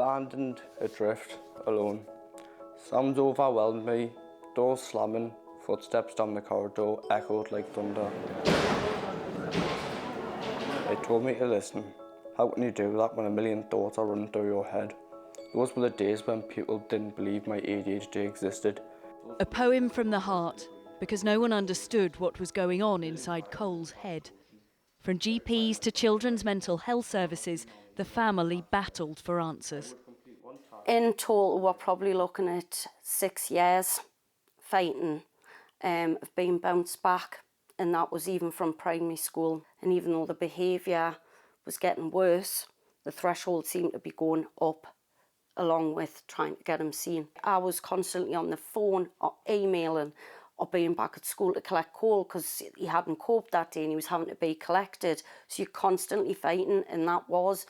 abandoned, adrift, alone. Sounds overwhelmed me, doors slamming, footsteps down the corridor echoed like thunder. It told me to listen. How can you do that when a million thoughts are running through your head? Those were the days when people didn't believe my ADHD existed. A poem from the heart, because no one understood what was going on inside Cole's head. From GPs to children's mental health services, the family battled for answers. In total, we're probably looking at 6 years fighting of being bounced back, and that was even from primary school. And even though the behaviour was getting worse, the threshold seemed to be going up along with trying to get him seen. I was constantly on the phone or emailing or being back at school to collect Cole because he hadn't coped that day and he was having to be collected. So you're constantly fighting, and that was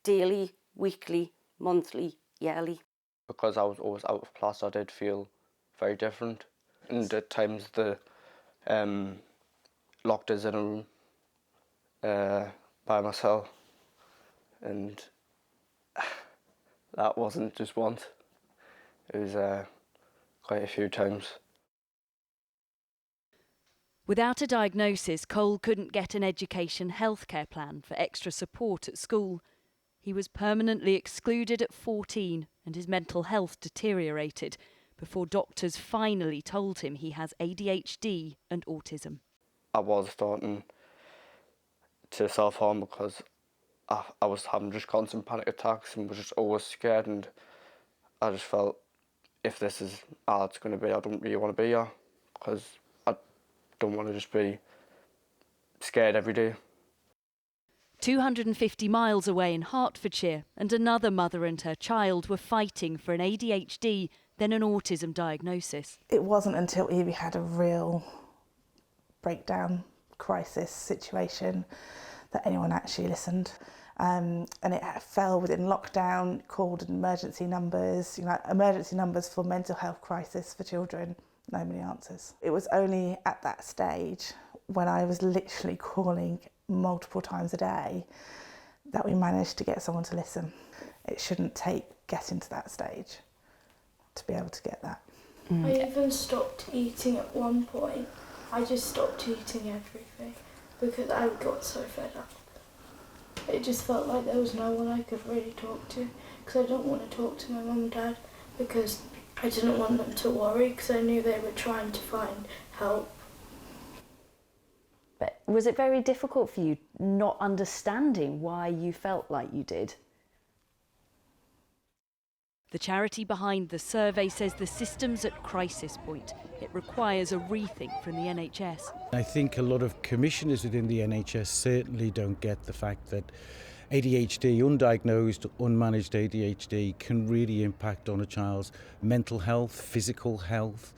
daily, weekly, monthly, yearly. Because I was always out of class, I did feel very different. And at times they locked us in a room by myself, and that wasn't just once, it was quite a few times. Without a diagnosis, Cole couldn't get an education healthcare plan for extra support at school. He was permanently excluded at 14 and his mental health deteriorated before doctors finally told him he has ADHD and autism. I was starting to self-harm because I was having just constant panic attacks and was just always scared, and I just felt if this is how it's going to be, I don't really want to be here because I don't want to just be scared every day. 250 miles away in Hertfordshire, and another mother and her child were fighting for an ADHD, then an autism diagnosis. It wasn't until Evie had a real breakdown, crisis situation that anyone actually listened. And it fell within lockdown, called emergency numbers, emergency numbers for mental health crisis for children. Nobody answers. It was only at that stage, when I was literally calling multiple times a day, that we managed to get someone to listen. It shouldn't take getting to that stage to be able to get that. I even stopped eating at one point. I just stopped eating everything because I got so fed up. It just felt like there was no one I could really talk to, because I don't want to talk to my mum and dad because I didn't want them to worry, because I knew they were trying to find help. But was it very difficult for you not understanding why you felt like you did? The charity behind the survey says the system's at crisis point. It requires a rethink from the NHS. I think a lot of commissioners within the NHS certainly don't get the fact that ADHD, undiagnosed, unmanaged ADHD, can really impact on a child's mental health, physical health.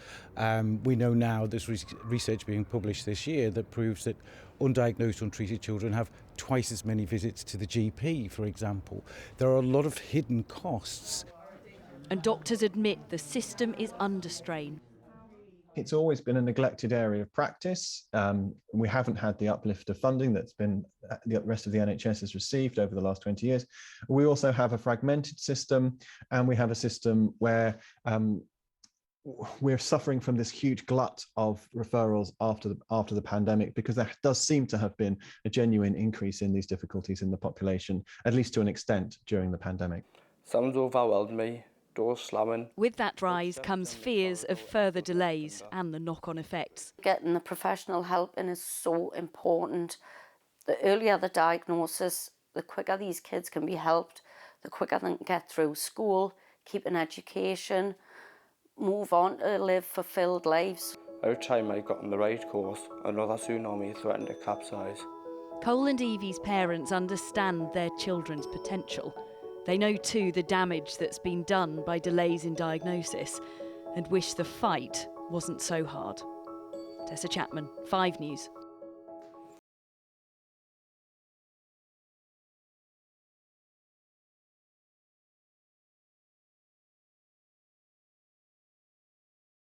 We know now there's research being published this year that proves that undiagnosed, untreated children have twice as many visits to the GP, for example. There are a lot of hidden costs. And doctors admit the system is under strain. It's always been a neglected area of practice. We haven't had the uplift of funding that's been the rest of the NHS has received over the last 20 years. We also have a fragmented system, and we have a system where we're suffering from this huge glut of referrals after the pandemic, because there does seem to have been a genuine increase in these difficulties in the population, at least to an extent, during the pandemic. Sounds overwhelmed me. Doors slamming. With that rise comes fears of further delays and the knock-on effects. Getting the professional help in is so important. The earlier the diagnosis, the quicker these kids can be helped, the quicker they can get through school, keep an education, move on to live fulfilled lives. Every time I got on the right course, another tsunami threatened to capsize. Cole and Evie's parents understand their children's potential. They know too the damage that's been done by delays in diagnosis and wish the fight wasn't so hard. Tessa Chapman, 5 News.